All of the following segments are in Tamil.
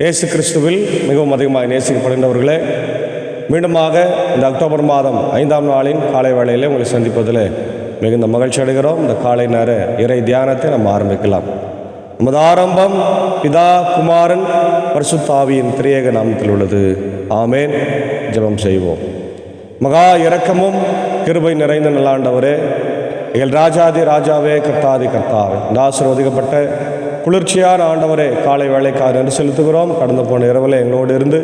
இயேசு கிறிஸ்துவில் மிகவும் அதிகமாக நேசிக்கப்படுகின்றவர்களே, மீண்டுமாக இந்த அக்டோபர் மாதம் 5ஆம் நாளின் காலை வேளையிலே உங்களை சந்திப்பதில் மிகுந்த மகிழ்ச்சி அடைகிறோம். இந்த காலை நேர இறை தியானத்தை நம்ம ஆரம்பிக்கலாம். நமது ஆரம்பம் பிதா, குமாரன், பரிசுத்த ஆவியின் திரியேக நாமத்தில் உள்ளது. ஆமேன். ஜெபம் செய்வோம். மகா இரக்கமும் கிருபை நிறைந்த நல்லாண்டவரே, எங்கள் ராஜாதி ராஜாவே, கர்த்தாதி கர்த்தாவே, இந்த ஆசீர்வதிக்கப்பட்ட குளிர்ச்சியான ஆண்டவரே, காலை வேளைக்காக நன்றி செலுத்துகிறோம். கடந்து போன இரவில் எங்களோடு இருந்து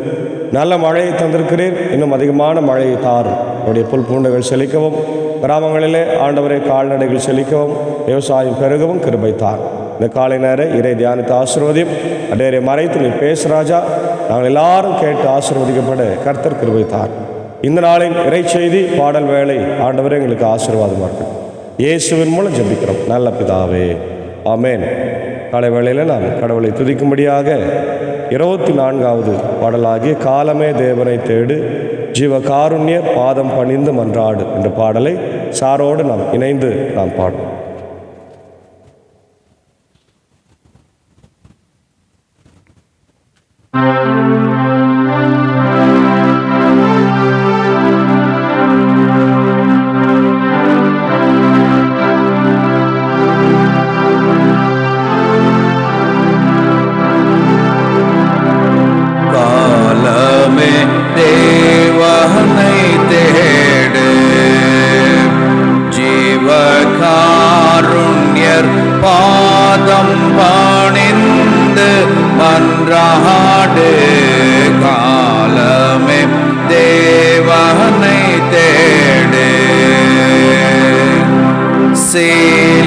நல்ல மழையை தந்திருக்கிறீர். இன்னும் அதிகமான மழையை தாரும். உடைய புல் பூண்டுகள் செழிக்கவும், கிராமங்களிலே ஆண்டவரே கால்நடைகள் செழிக்கவும், விவசாயம் பெருகவும் கிருபை தார். இந்த காலை நேர இறை தியானத்தை ஆசீர்வதியும். அடையரை மறைத்து நீ பேசு ராஜா. நாங்கள் எல்லாரும் கேட்டு ஆசீர்வதிக்கப்பட கர்த்தர் கிருபை தார். இந்த நாளின் இறை செய்தி பாடல் வேலை ஆண்டவரே எங்களுக்கு ஆசீர்வாதமாக இருக்கும். இயேசுவின் மூலம் ஜெபிக்கிறோம் நல்ல பிதாவே, ஆமேன். காலை வேளையில் நாம் கடவுளை துதிக்கும்படியாக 24வது பாடலாகிய காலமே தேவனை தேடு, ஜீவ காருண்யர் பாதம் பணிந்து மன்றாடு என்ற பாடலை சாரோடு நாம் இணைந்து நாம் பாடுவோம்.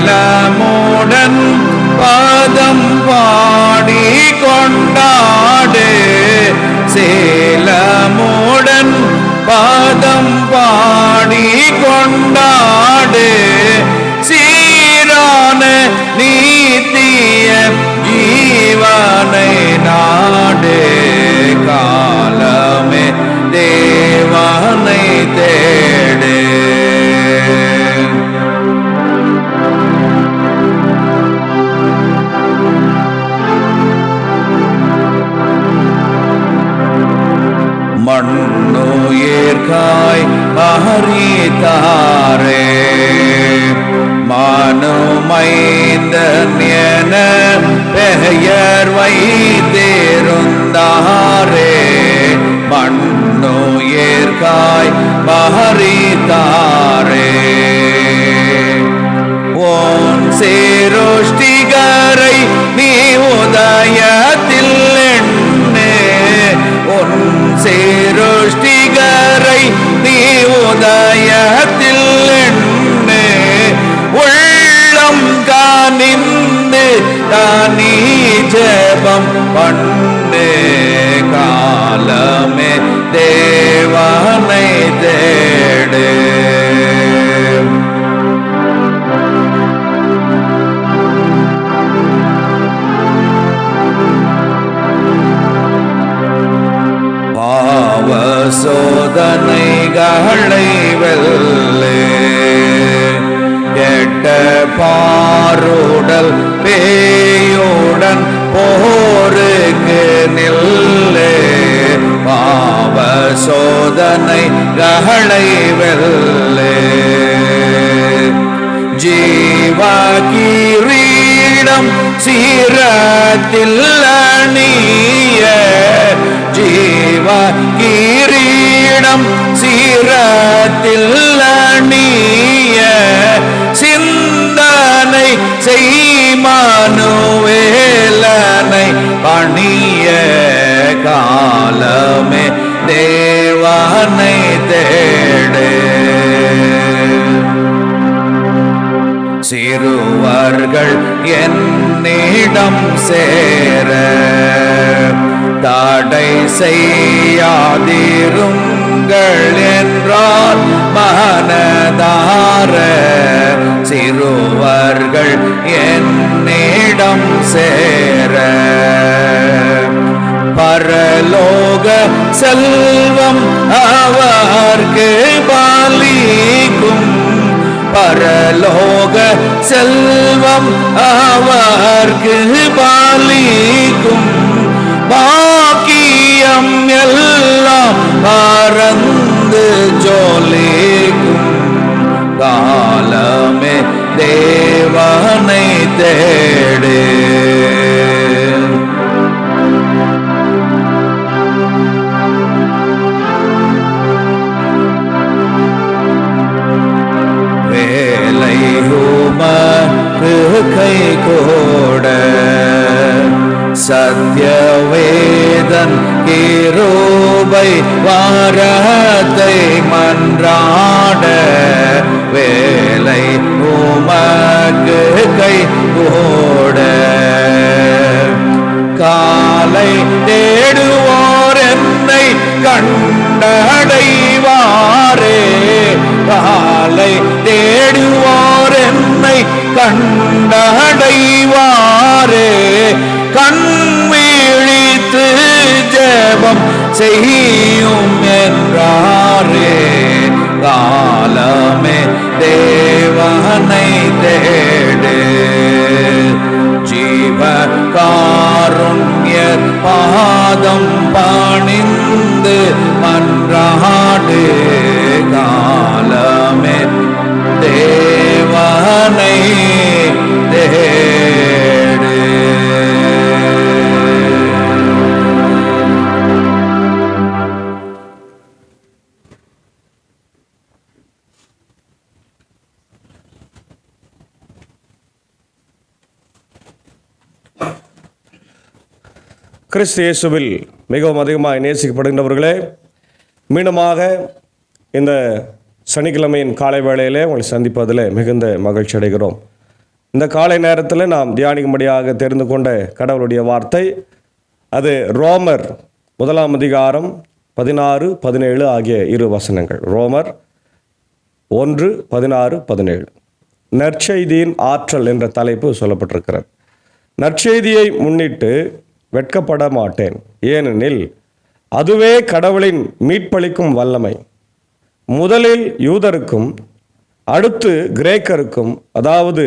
சேலமுடன் பாதம் பாடி கொண்டாடு, சேலமுடன் பாதம் பாடி கொண்டாடு, சீரான நீத்திய ஜீவனை நாடு, காலமே தேவனை தேடு. மண்ணுயிர்காய் அஹரித்தாரே, மனுமைந்தன் என பெயர் வைத்திருந்தாரே, மண்ணுயிர்காய் அஹரித்தாரே, ஓன் சேருஷ்டிகரை நீ உதயத்தில் எண்ணே, உன் சேருஷ்டிகரை நீ உதயத்தில் எண்ணே, உள்ளம் காணிந்து தானி ஜெபம் பண்ணு, காலமே தேவனை தேடு. சோதனைகளை வெல்லே, கெட்ட பாருடல் பேயுடன் போருக்கு நில்லே, பாவ சோதனைகளை வெல்லே, ஜீவ கிரீடம் சீரத்தில் அணிய, ஜீவ கிரீடம் சீரத்தில் அணிய, சிந்தனை செய்மானுவேலனை பணிய, காலமே தேவனை தேடு. சிறுவர்கள் என்னிடம் சேர தடை செய்யாதிருங்கள் என்றார் மனதார, சிறுவர்கள் என்னிடம் சேர பரலோக செல்வம் அவர்க்கு பாலிக்கும், பரலோக செல்வம் அவர்க்கு பாலிக்கும், தேவனை தேடு. வேலை உமக்கு கை கூட சத்யவேதன் கிருபை வாரத்தை மன்றாட. வேலை உமக்கு கை கூட காலை தேடுவோர் என்னை கண்டடைவாரே. காலை தேடுவோர் என்னை கண்டடைவாரே. கண் விழித்து ஜெபம் செய்யும் என்றாரே. காலமே தேவனை தேடு. ஜீவ காருண்ய பாதம் பணிந்து மன்றாடு. காலமே தேவனை தேடு. கிறிஸ்து இயேசுவில் மிகவும் அதிகமாக நேசிக்கப்படுகின்றவர்களே, மீண்டுமாக இந்த சனிக்கிழமையின் காலை வேளையிலே உங்களை சந்திப்பதில் மிகுந்த மகிழ்ச்சி அடைகிறோம். இந்த காலை நேரத்தில் நாம் தியானிக்கும்படியாக தெரிந்து கொண்ட கடவுளுடைய வார்த்தை அது ரோமர் 1 அதிகாரம் 16, 17 ஆகிய இரு வசனங்கள். ரோமர் 1, 16, 17. நற்செய்தியின் ஆற்றல் என்ற தலைப்பு சொல்லப்பட்டிருக்கிறது. நற்செய்தியை முன்னிட்டு வெட்கப்பட மாட்டேன், ஏனெனில் அதுவே கடவுளின் மீட்பளிக்கும் வல்லமை. முதலில் யூதருக்கும் அடுத்து கிரேக்கருக்கும், அதாவது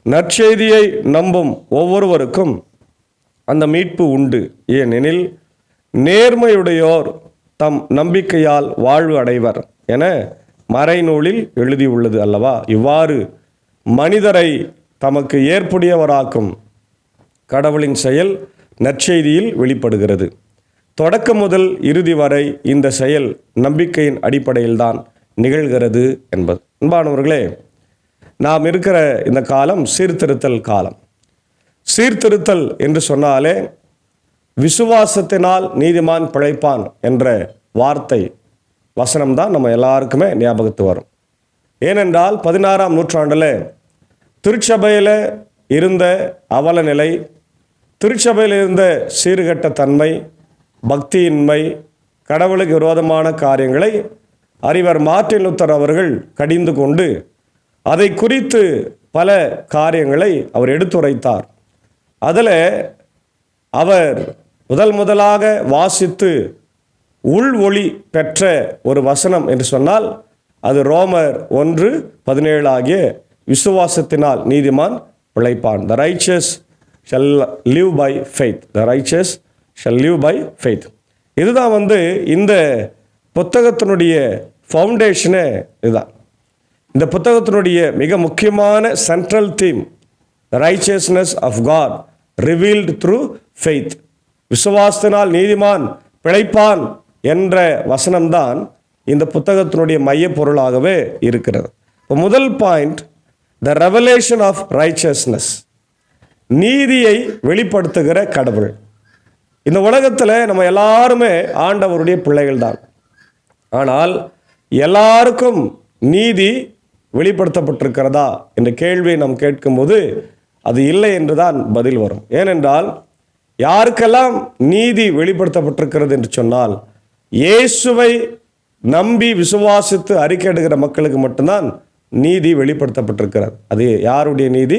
நற்செய்தியை நம்பும் ஒவ்வொருவருக்கும் அந்த மீட்பு உண்டு. ஏனெனில் நேர்மையுடையோர் தம் நம்பிக்கையால் வாழ்வு அடைவர் என மறைநூலில் எழுதியுள்ளது அல்லவா. இவ்வாறு மனிதரை தமக்கு ஏற்புடையவராக்கும் கடவுளின் செயல் நற்செய்தியில் வெளிப்படுகிறது. தொடக்கம் முதல் இறுதி வரை இந்த செயல் நம்பிக்கையின் அடிப்படையில்தான் நிகழ்கிறது என்பது. அன்பானவர்களே, நாம் இருக்கிற இந்த காலம் சீர்திருத்தல் காலம். சீர்திருத்தல் என்று சொன்னாலே விசுவாசத்தினால் நீதிமான் பிழைப்பான் என்ற வார்த்தை வசனம்தான் நம்ம எல்லாருக்குமே ஞாபகத்து வரும். ஏனென்றால் 16ஆம் நூற்றாண்டில் திருச்சபையில் இருந்த அவல நிலை, திருச்சபையில் இருந்த சீர்கெட்ட தன்மை, பக்தியின்மை, கடவுளுக்கு விரோதமான காரியங்களை அறிவர் மார்ட்டின் லூத்தர் அவர்கள் கடிந்து கொண்டு அதை குறித்து பல காரியங்களை அவர் எடுத்துரைத்தார். அதில் அவர் முதலாக வாசித்து உள் ஒளி பெற்ற ஒரு வசனம் என்று சொன்னால் அது ரோமர் 1:17 ஆகிய விசுவாசத்தினால் நீதிமான் பிழைப்பான். The righteous shall live by faith. The righteous shall live by faith. இதுதான் இந்த புத்தகத்தினுடைய ஃபவுண்டேஷனே இதுதான். இந்த புத்தகத்தினுடைய மிக முக்கியமான central theme the righteousness of God revealed through faith. விசுவாசத்தினால் நீதிமான் பிழைப்பான் என்ற வசனம்தான் இந்த புத்தகத்தினுடைய மைய பொருளாகவே இருக்கிறது. இப்போ முதல் point, the revelation of righteousness, நீதியை வெளிப்படுத்துகிற கடவுள். இந்த உலகத்தில் நம்ம எல்லாருமே ஆண்டவருடைய பிள்ளைகள் தான். ஆனால் எல்லாருக்கும் நீதி வெளிப்படுத்தப்பட்டிருக்கிறதா என்ற கேள்வியை நாம் கேட்கும்போது அது இல்லை என்று தான் பதில் வரும். ஏனென்றால் யாருக்கெல்லாம் நீதி வெளிப்படுத்தப்பட்டிருக்கிறது என்று சொன்னால் இயேசுவை நம்பி விசுவாசித்து அறிக்கையிடுகிற மக்களுக்கு மட்டும்தான் நீதி வெளிப்படுத்தப்பட்டிருக்கிறது. அது யாருடைய நீதி?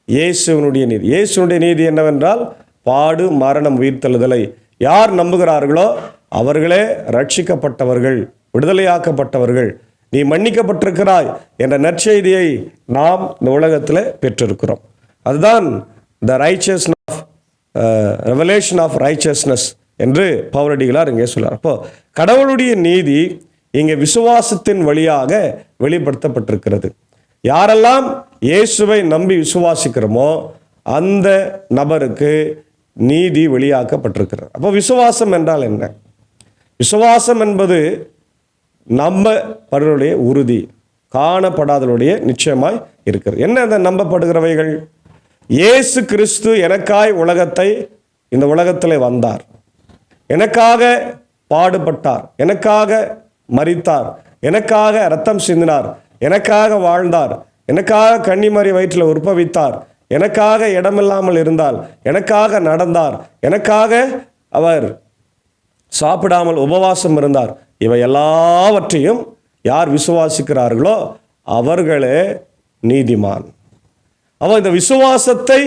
இயேசுவனுடைய நீதி. இயேசுனுடைய நீதி என்னவென்றால் பாடு மரணம் உயிர்த்தெழுதலை யார் நம்புகிறார்களோ அவர்களே ரட்சிக்கப்பட்டவர்கள், விடுதலையாக்கப்பட்டவர்கள். நீ மன்னிக்கப்பட்டிருக்கிறாய் என்ற நற்செய்தியை நாம் இந்த உலகத்தில் பெற்றிருக்கிறோம். அதுதான் the righteousness of revelation of righteousness என்று பவுலடிகளார் இங்கே சொல்றார். அப்போ கடவுளுடைய நீதி இங்கே விசுவாசத்தின் வழியாக வெளிப்படுத்தப்பட்டிருக்கிறது. யாரெல்லாம் இயேசுவை நம்பி விசுவாசிக்கிறோமோ அந்த நபருக்கு நீதி வெளியாக்கப்பட்டிருக்கிறது. அப்போ விசுவாசம் என்றால் என்ன? விசுவாசம் என்பது நம்பப்படுடைய உறுதி, காணப்படாதலுடைய நிச்சயமாய் இருக்கிறது. என்ன அந்த நம்பப்படுகிறவைகள்? இயேசு கிறிஸ்து எனக்காய் இந்த உலகத்தில் வந்தார், எனக்காக பாடுபட்டார், எனக்காக மரித்தார், எனக்காக இரத்தம் சிந்தினார், எனக்காக வாழ்ந்தார், எனக்காக கன்னிமரி வயிற்றில் உற்பவித்தார், எனக்காக இடமில்லாமல் இருந்தால், எனக்காக நடந்தார், எனக்காக அவர் சாப்பிடாமல் உபவாசம் இருந்தார். இவை எல்லாவற்றையும் யார் விசுவாசிக்கிறார்களோ அவர்களே நீதிமான். அவன் இந்த விசுவாசத்தை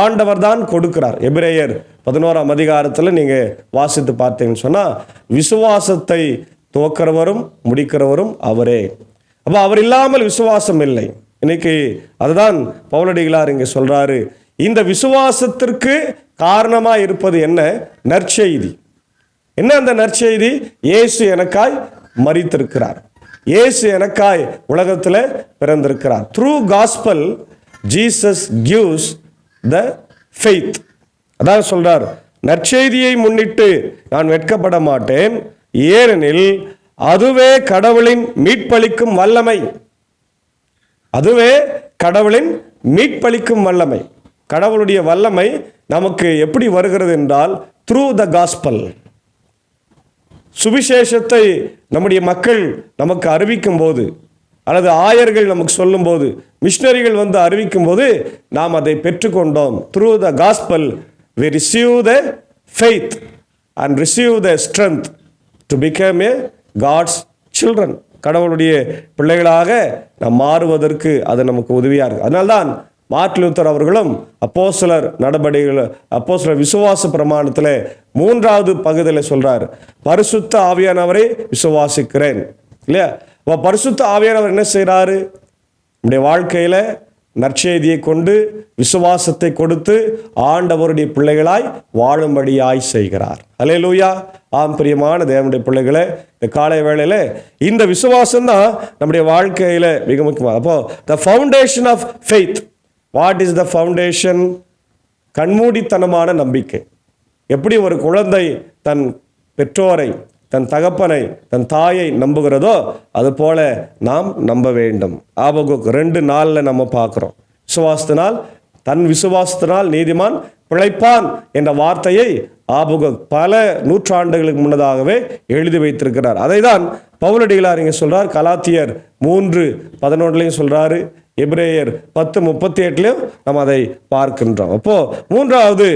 ஆண்டவர் தான் கொடுக்கிறார். எபிரேயர் 11ஆம் அதிகாரத்தில் நீங்கள் வாசித்து பார்த்தீங்கன்னு சொன்னால், விசுவாசத்தை துவக்கிறவரும் முடிக்கிறவரும் அவரே. அப்போ அவர் இல்லாமல் விசுவாசம் இல்லை. இன்னைக்கு அதுதான் பவுலடிகளார் இங்கே சொல்றாரு. இந்த விசுவாசத்திற்கு காரணமாக இருப்பது என்ன? நற்செய்தி. என்ன அந்த நற்செய்தி? இயேசு எனக்காய் மரித்திருக்கிறார், இயேசு எனக்காய் உலகத்தில் பிறந்திருக்கிறார். Through gospel Jesus gives the faith. அதான் சொல்றார், நற்செய்தியை முன்னிட்டு நான் வெட்கப்பட மாட்டேன், ஏனெனில் அதுவே கடவுளின் மீட்பளிக்கும் வல்லமை. அதுவே கடவுளின் மீட்பளிக்கும் வல்லமை. கடவுளுடைய வல்லமை நமக்கு எப்படி வருகிறது என்றால், த்ரூ த காஸ்பல். சுவிசேஷத்தை நம்முடைய மக்கள் நமக்கு அறிவிக்கும் போது, அல்லது ஆயர்கள் நமக்கு சொல்லும்போது, மிஷினரிகள் வந்து அறிவிக்கும் போது நாம் அதை பெற்றுக்கொண்டோம். Through the gospel we receive the faith and receive the strength to become a God's children. கடவுளுடைய பிள்ளைகளாக நாம் மாறுவதற்கு அது நமக்கு உதவியாக இருக்கு. அதனால்தான் மார்ட்டின் லூத்தர் அவர்களும் அப்போஸ்தலர் நடபடிகள், அப்போஸ்தலர் விசுவாச பிரமாணத்தில் 3வது பகுதியில் சொல்றார், பரிசுத்த ஆவியானவரை விசுவாசிக்கிறேன் இல்லையா? பரிசுத்த ஆவியானவர் என்ன செய்கிறாரு? நம்முடைய வாழ்க்கையில் நற்செய்தியை கொண்டு விசுவாசத்தை கொடுத்து ஆண்டவருடைய பிள்ளைகளாய் வாழும்படியாய் செய்கிறார். அல்லேலூயா. ஆம் பிரியமான தேவனுடைய பிள்ளைகளே, இந்த காலை வேளையில் இந்த விசுவாசம் தான் நம்முடைய வாழ்க்கையில் மிக முக்கியமாக. அப்போ the foundation of faith. What is the foundation? கண்மூடித்தனமான நம்பிக்கை. எப்படி ஒரு குழந்தை தன் பெற்றோரை, தன் தகப்பனை, தன் தாயை நம்புகிறதோ அதுபோல நாம் நம்ப வேண்டும். ஆபகுக் 2:4 நம்ம பார்க்கிறோம். விசுவாசத்தினால், தன் விசுவாசத்தினால் நீதிமான் பிழைப்பான் என்ற வார்த்தையை ஆபகுக் பல நூற்றாண்டுகளுக்கு முன்னதாகவே எழுதி வைத்திருக்கிறார். அதை தான் பவுலடிகளார் இங்கே சொல்றார். கலாத்தியர் 3:11 சொல்றாரு. எபிரேயர் 10:38 நம்ம அதை பார்க்கின்றோம். அப்போ 3வது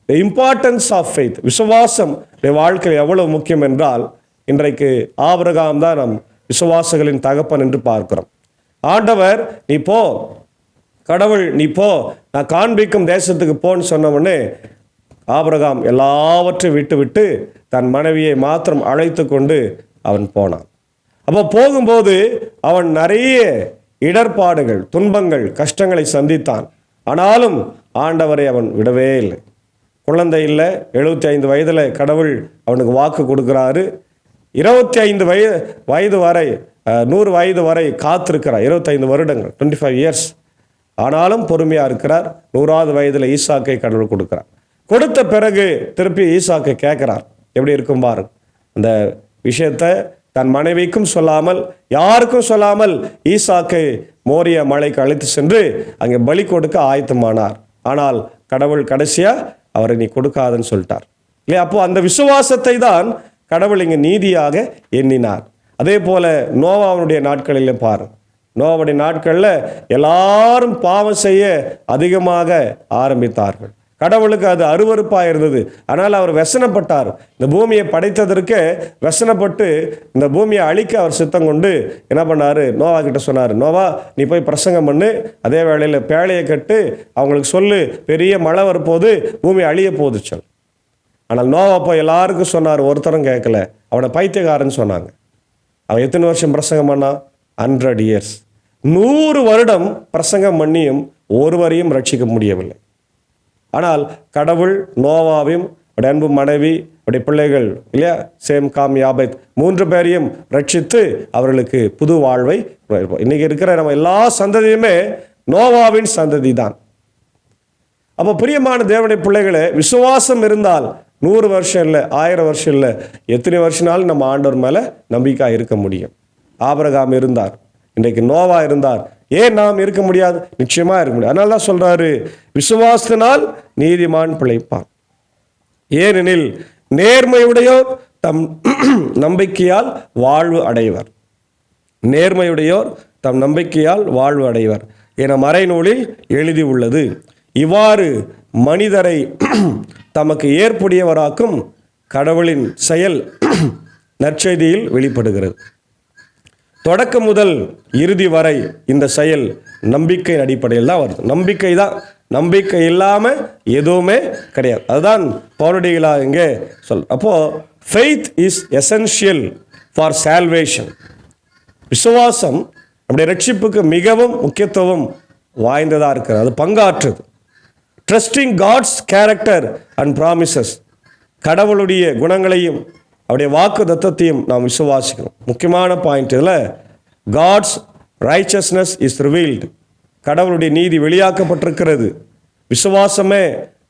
இம்பார்ட்டன்ஸ் ஆஃப் ஃபெய்த். விசுவாசம் வாழ்க்கையில் எவ்வளவு முக்கியம் என்றால், இன்றைக்கு ஆபிரகாம் தான் நம் விசுவாசிகளின் தகப்பன் என்று பார்க்கிறோம். ஆண்டவர் நீ போ, கடவுள் நீ போ, நான் காண்பிக்கும் தேசத்துக்கு போன்னு சொன்ன உடனே ஆபிரகாம் எல்லாவற்றையும் விட்டு தன் மனைவியை மாத்திரம் அழைத்து கொண்டு அவன் போனான். அப்போ போகும்போது அவன் நிறைய இடர்பாடுகள், துன்பங்கள், கஷ்டங்களை சந்தித்தான். ஆனாலும் ஆண்டவரை அவன் விடவே இல்லை. குழந்தை இல்லை, 75 வயதில் கடவுள் அவனுக்கு வாக்கு கொடுக்குறாரு. 25 வயது வரை, 100 வயது வரை காத்திருக்கிறார். 25 வருடங்கள், 25 இயர்ஸ். ஆனாலும் பொறுமையாக இருக்கிறார். 100வது வயதில் ஈசாக்கை கடவுள் கொடுக்குறார். கொடுத்த பிறகு திருப்பி ஈசாக்கை கேட்குறார். எப்படி இருக்கும் பாரு. அந்த விஷயத்தை தன் மனைவிக்கும் சொல்லாமல், யாருக்கும் சொல்லாமல் ஈசாக்கை மோரிய மலைக்கு அழைத்து சென்று அங்கே பலி கொடுக்க ஆயத்தமானார். ஆனால் கடவுள் கடைசியாக அவரை நீ கொடுக்காதுன்னு சொல்லிட்டார் இல்லையா? அப்போ அந்த விசுவாசத்தை தான் கடவுள் இங்கே நீதியாக எண்ணினார். அதே போல நோவாவுடைய நாட்களில் பாரு. நோவாவுடைய நாட்களில் எல்லாரும் பாவம் செய்ய அதிகமாக ஆரம்பித்தார்கள். கடவுளுக்கு அது அருவருப்பாக இருந்தது. ஆனால் அவர் व्यसனப்பட்டார். இந்த பூமியை படைத்ததற்கு व्यसனப்பட்டு இந்த பூமியை அழிக்க அவர் சித்தம் கொண்டு என்ன பண்ணார்? நோவா கிட்ட சொன்னார், நோவா நீ போய் பிரசங்கம் பண்ணு, அதே வேளையில் பேழையை கட்டு, அவங்களுக்கு சொல்லு, பெரிய மழை வரப்போது, பூமி அழிய போகுது சொல். ஆனால் நோவா போய் எல்லாருக்கும் சொன்னார், ஒருத்தரும் கேட்கல. அவனை பைத்தியக்காரன்னு சொன்னாங்க. அவன் எத்தனை வருஷம் பிரசங்கம் பண்ணான்? 100 இயர்ஸ். 100 வருடம் பிரசங்கம் பண்ணியும் ஒருவரையும் ரட்சிக்க முடியவில்லை. ஆனால் கடவுள் நோவாவையும் அவருடைய அன்பு மனைவி, அவருடைய பிள்ளைகள் இல்லையா, சேம், காம், யாபேத் 3 பேரையும் ரட்சித்து அவர்களுக்கு புது வாழ்வை. இன்னைக்கு இருக்கிற நம்ம எல்லா சந்ததியுமே நோவாவின் சந்ததி தான். அப்போ பிரியமான தேவனுடைய பிள்ளைகளே, விசுவாசம் இருந்தால் 100 வருஷம் இல்லை, 1000 வருஷம் இல்லை, எத்தனை வருஷனாலும் நம்ம ஆண்டவர் மேலே நம்பிக்கையாக இருக்க முடியும். ஆபிரகாம் இருந்தார், இன்றைக்கு நோவா இருந்தார். ஏன் நாம் இருக்க முடியாது? நிச்சயமாக இருக்க முடியாது. அதனால தான் சொல்கிறாரு, விசுவாசத்தினால் நீதிமான் பிழைப்பான். ஏனெனில் நேர்மையுடையோர் தம் நம்பிக்கையால் வாழ்வு அடைவர். நேர்மையுடையோர் தம் நம்பிக்கையால் வாழ்வு அடைவர் என மறைநூலில் எழுதி உள்ளது. இவ்வாறு மனிதரை தமக்கு ஏற்புடையவராக்கும் கடவுளின் செயல் நற்செய்தியில் வெளிப்படுகிறது. தொடக்கம் முதல் இறுதி வரை இந்த செயல் நம்பிக்கையின் அடிப்படையில் தான் வருது. நம்பிக்கை தான், நம்பிக்கை இல்லாமல் எதுவுமே கிடையாது. அதுதான் பவுலடிகளா இங்கே அப்போ faith is essential for salvation. விசுவாசம் நம்முடைய ரட்சிப்புக்கு மிகவும் முக்கியத்துவம் வாய்ந்ததாக இருக்கிறது. அது பங்காற்றுது. Trusting God's character and promises. கடவுளுடைய குணங்களையும் அவருடைய வாக்கு தத்தத்தையும் நாம் விசுவாசிக்கணும். முக்கியமான பாயிண்ட் இதில், காட்ஸ் ரைச்சஸ்னஸ் இஸ் ரிவீல்டு. கடவுளுடைய நீதி வெளியாக்கப்பட்டிருக்கிறது. விசுவாசமே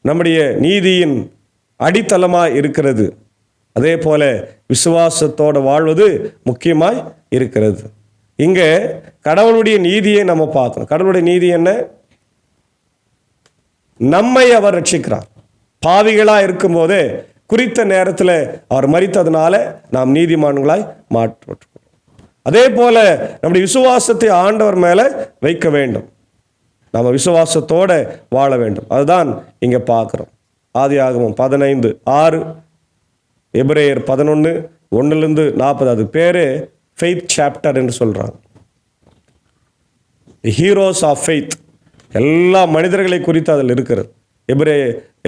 நம்முடைய நீதியின் அடித்தளமாக இருக்கிறது. அதே போல விசுவாசத்தோடு வாழ்வது முக்கியமாய் இருக்கிறது. இங்கே கடவுளுடைய நீதியை நம்ம பார்க்கணும். கடவுளுடைய நீதி என்ன? நம்மை அவர் ரட்சிக்கிறார். பாவிகளாக இருக்கும்போதே குறித்த நேரத்தில் அவர் மரித்ததுனால நாம் நீதிமான்களாய் மாற்றப்பட்டிருக்கிறோம். அதே போல நம்முடைய விசுவாசத்தை ஆண்டவர் மேலே வைக்க வேண்டும். நம்ம விசுவாசத்தோடு வாழ வேண்டும். அதுதான் இங்கே பார்க்குறோம். ஆதியாகமம் 15:6, எபிரேயர் 11:1-40. அது பேர் ஃபெய்த் சாப்டர் என்று சொல்கிறாங்க. Heroes of faith. எல்லா மனிதர்களை குறித்து அதில் இருக்கிறது.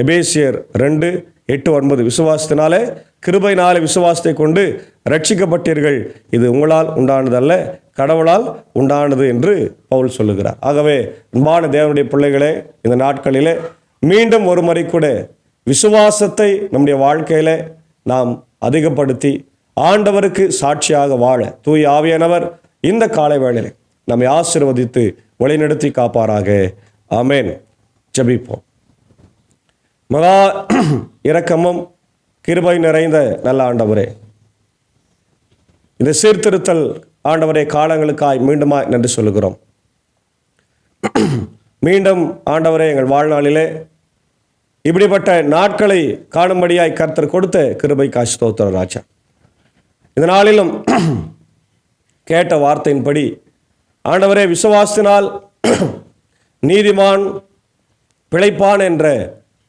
எபேசியர் 2:8-9. விசுவாசத்தினாலே கிருபையினாலே விசுவாசத்தை கொண்டு ரட்சிக்கப்பட்டீர்கள், இது உங்களால் உண்டானதல்ல, கடவுளால் உண்டானது என்று பவுல் சொல்லுகிறார். ஆகவே அன்பான தேவனுடைய பிள்ளைகளே, இந்த நாட்களிலே மீண்டும் ஒரு முறை கூட விசுவாசத்தை நம்முடைய வாழ்க்கையில் நாம் அதிகப்படுத்தி ஆண்டவருக்கு சாட்சியாக வாழ தூய ஆவியானவர் இந்த காலை வேளையிலே நம்மை ஆசீர்வதித்து வழிநடத்தி காப்பாராக. ஆமேன். ஜெபிப்போம். மகா இரக்கமும் கிருபை நிறைந்த நல்ல ஆண்டவரே, இந்த சீர்திருத்தல் ஆண்டவரே காலங்களுக்காய் மீண்டுமாய் நன்றி சொல்லுகிறோம். மீண்டும் ஆண்டவரே, எங்கள் வாழ்நாளிலே இப்படிப்பட்ட நாட்களை காணும்படியாய் கர்த்தர் கொடுத்த கிருபைக்காய் ஸ்தோத்திரம் ராஜா. இந்த நாளிலும் கேட்ட வார்த்தையின்படி ஆண்டவரே, விசுவாசத்தினால் நீதிமான் பிழைப்பான் என்ற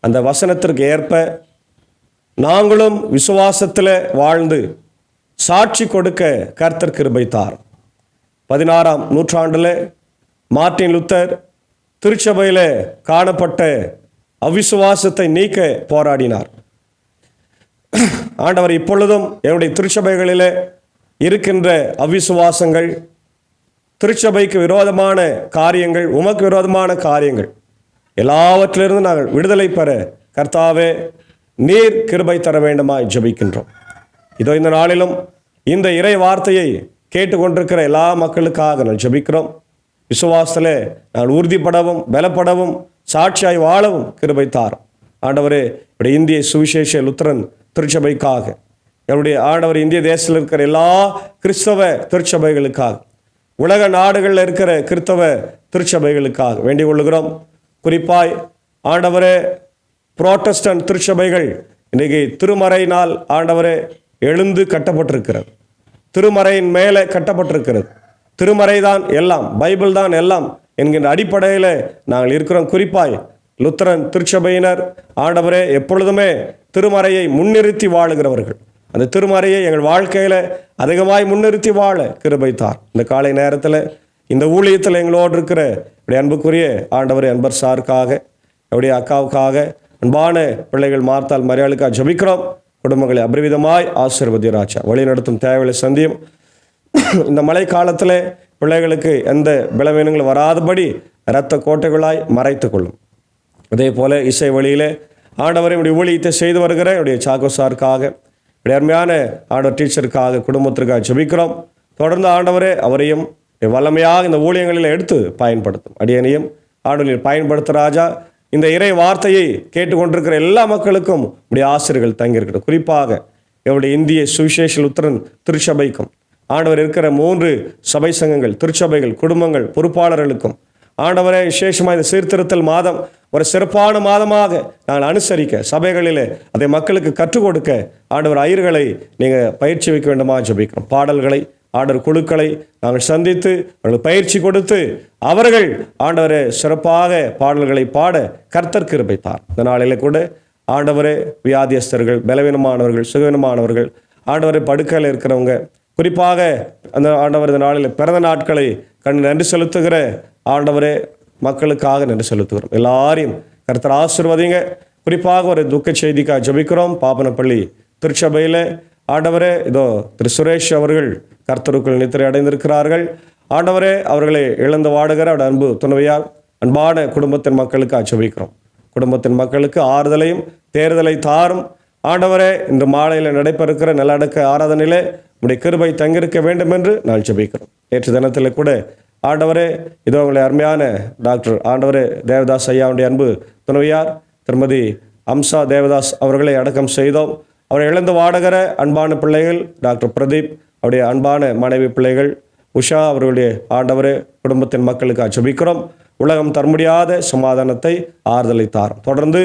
அந்த வசனத்திற்கு ஏற்ப நாங்களும் விசுவாசத்தில் வாழ்ந்து சாட்சி கொடுக்க கர்த்தர் கிருபை தார். 16ஆம் நூற்றாண்டில் மார்ட்டின் லூத்தர் திருச்சபையில் காணப்பட்ட அவிசுவாசத்தை நீக்க போராடினார். ஆண்டவர் இப்பொழுதும் என்னுடைய திருச்சபைகளில் இருக்கின்ற அவிசுவாசங்கள், திருச்சபைக்கு விரோதமான காரியங்கள், உமக்கு விரோதமான காரியங்கள் எல்லாவற்றிலிருந்து நாங்கள் விடுதலை பெற கர்த்தாவே நீர் கிருபை தர வேண்டுமாய் ஜெபிக்கின்றோம். இதோ இந்த நாளிலும் இந்த இறை வார்த்தையை கேட்டுக்கொண்டிருக்கிற எல்லா மக்களுக்காக நான் ஜெபிக்கிறோம். விசுவாசத்தில் நான் உறுதிப்படவும் பலப்படவும் சாட்சியாய் வாழவும் கிருபை தாரும். ஆண்டவரே, இப்படி இந்திய சுவிசேஷ லுத்தரன் திருச்சபைக்காக, என்னுடைய ஆண்டவர் இந்திய தேசத்தில் இருக்கிற எல்லா கிறிஸ்தவ திருச்சபைகளுக்காக, உலக நாடுகளில் இருக்கிற கிறிஸ்தவ திருச்சபைகளுக்காக வேண்டிக் கொள்ளுகிறோம். குறிப்பாய் ஆண்டவரே, புரோட்டஸ்டன்ட் திருச்சபைகள் இன்றைக்கு திருமறையினால் ஆண்டவரே எழுந்து கட்டப்பட்டிருக்கிறது. திருமறையின் மேலே கட்டப்பட்டிருக்கிறது. திருமறை தான் எல்லாம், பைபிள் தான் எல்லாம் என்கின்ற அடிப்படையில் நாங்கள் இருக்கிறோம். குறிப்பாய் லுத்தரன் திருச்சபையினர் ஆண்டவரே எப்பொழுதுமே திருமறையை முன்னிறுத்தி வாழுகிறவர்கள். அந்த திருமறையை எங்கள் வாழ்க்கையில் அதிகமாய் முன்னிறுத்தி வாழ கிருபை தார். இந்த காலை நேரத்தில் இந்த ஊழியத்தில் எங்களோடு இருக்கிற இப்படி அன்புக்குரிய ஆண்டவரே அன்பர் சாருக்காக, என்னுடைய அக்காவுக்காக, அன்பான பிள்ளைகள் மார்த்தால் மரியாளுக்காக ஜபிக்கிறோம். குடும்பங்களை அபரிவிதமாய் ஆசீர்வதி ராஜா. வழி நடத்தும் தேவைகளை சந்தியும். இந்த மழை காலத்தில் பிள்ளைகளுக்கு எந்த பலவீனங்களும் வராதபடி இரத்த கோட்டைகளாய் மறைத்து கொள்ளும். அதே போல் இசை வழியிலே ஆண்டவரை இப்படி ஊழியத்தை செய்து வருகிற என்னுடைய சாக்கோ சாருக்காக, இப்படி அருமையான ஆண்டவர் டீச்சருக்காக, குடும்பத்திற்காக ஜெபிக்கிறோம். தொடர்ந்து ஆண்டவரே அவரையும் வல்லமையாக இந்த ஊழியங்களில் எடுத்து பயன்படுத்தும். அடியனையும் ஆண்டவரில் பயன்படுத்த ராஜா. இந்த இறை வார்த்தையை கேட்டுக்கொண்டிருக்கிற எல்லா மக்களுக்கும் இப்படி ஆசிரியர்கள் தங்கியிருக்கட்டும். குறிப்பாக என்னுடைய இந்திய சுவிசேஷ லுத்தரன் திருச்சபைக்கும், ஆண்டவர் இருக்கிற 3 சபை சங்கங்கள், திருச்சபைகள், குடும்பங்கள், பொறுப்பாளர்களுக்கும் ஆண்டவரே விசேஷமாக இந்த சீர்திருத்தல் மாதம் ஒரு சிறப்பான மாதமாக நாங்கள் அனுசரிக்க, சபைகளில் அதை மக்களுக்கு கற்றுக் கொடுக்க ஆண்டவர் ஐயர்களை நீங்கள் பயிற்சி வைக்க வேண்டுமா ஜெபிக்கிறோம். பாடல்களை, ஆண்டவர் குழுக்களை நாங்கள் சந்தித்து அவர்களுக்கு பயிற்சி கொடுத்து அவர்கள் ஆண்டவரை சிறப்பாக பாடல்களை பாட கர்த்தர் கிருபை தார். இந்த நாளில் கூட ஆண்டவரே வியாதியஸ்தர்கள், பலவீனமானவர்கள், சுகவீனமானவர்கள், ஆண்டவரை படுக்கையில் இருக்கிறவங்க, குறிப்பாக அந்த ஆண்டவர் இந்த நாளில் பிறந்த நாட்களை நன்றி செலுத்துகிற ஆண்டவரே மக்களுக்காக நன்றி செலுத்துகிறோம். எல்லாரையும் கர்த்தர் ஆசீர்வதிங்க. குறிப்பாக ஒரு துக்க செய்திக்காக ஜெபிக்கிறோம். பாப்பனப்பள்ளி திருச்சபையில் ஆண்டவரே இதோ திரு சுரேஷ் அவர்கள் கர்த்தருக்குள் நித்திரை அடைந்திருக்கிறார்கள். ஆண்டவரே அவர்களை இழந்து வாடுகிற அவருடைய அன்பு துணைவியார் அன்பான குடும்பத்தின் மக்களுக்காக ஜெபிக்கிறோம். குடும்பத்தின் மக்களுக்கு ஆறுதலையும் தேர்தலை தாரும். ஆண்டவரே இன்று மாலையில் நடைபெறுகிற நல்லடக்க ஆராதனையிலே உடைய கிருபை தங்கியிருக்க வேண்டும் என்று நான் ஜெபிக்கிறோம். நேற்று தினத்தில் கூட ஆண்டவரே இதோ உங்களை அருமையான டாக்டர் ஆண்டவரே தேவதாஸ் ஐயாவுடைய அன்பு துணைவியார் திருமதி அம்சா தேவதாஸ் அவர்களை அடக்கம் செய்தோம். அவரை இழந்து வாடுகிற அன்பான பிள்ளைகள் டாக்டர் பிரதீப், அவருடைய அன்பான மனைவி பிள்ளைகள் உஷா அவர்களுடைய ஆண்டவரே குடும்பத்தின் மக்களுக்கு ஜெபிக்கிறோம். உலகம் தர முடியாத சமாதானத்தை, ஆறுதலை தாரும். தொடர்ந்து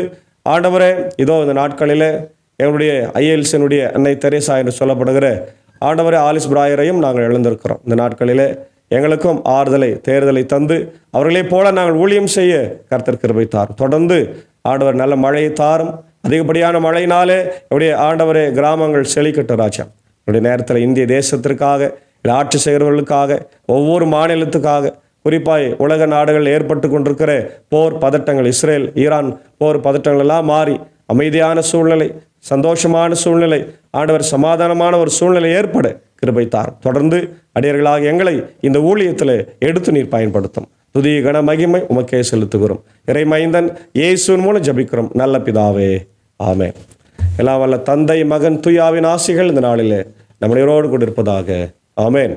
ஆண்டவரே இதோ இந்த நாட்களில் எங்களுடைய ஐஎல்சினுடைய அன்னை தெரேசா என்று சொல்லப்படுகிற ஆண்டவரே ஆலிஸ் பிராயரையும் நாங்கள் இழந்திருக்கிறோம். இந்த நாட்களிலே எங்களுக்கும் ஆறுதலை, தேர்தலை தந்து அவர்களைப் போல நாங்கள் ஊழியம் செய்ய கர்த்தர் கிருபை தாரும். தொடர்ந்து ஆண்டவர் நல்ல மழையை தாரும். அதிகப்படியான மழையினாலே என்னுடைய ஆண்டவரே கிராமங்கள் செழிக்கட்டும் ராஜா. என்னுடைய நேரத்தில் இந்திய தேசத்திற்காக, ஆட்சி செய்கிறவர்களுக்காக, ஒவ்வொரு மாநிலத்துக்காக, குறிப்பாக உலக நாடுகள் ஏற்பட்டு கொண்டிருக்கிற போர் பதட்டங்கள், இஸ்ரேல் ஈரான் போர் பதட்டங்கள் எல்லாம் மாறி அமைதியான சூழ்நிலை, சந்தோஷமான சூழ்நிலை, ஆண்டவர் சமாதானமான ஒரு சூழ்நிலை ஏற்பட கிருபை தாரும். தொடர்ந்து அடியர்களாக எங்களை இந்த ஊழியத்தில் எடுத்து நீர் பயன்படுத்தும். துதி கன மகிமை உமக்கே செலுத்துகிறோம். இறைமைந்தன் இயேசுவின் மூலம் ஜெபிக்கிறோம் நல்ல பிதாவே, ஆமென். எல்லாம் வல்ல தந்தை, மகன், தூயாவின் ஆசிகள் இந்த நாளிலே நம்முடையரோடு கூட இருப்பதாக. ஆமென்.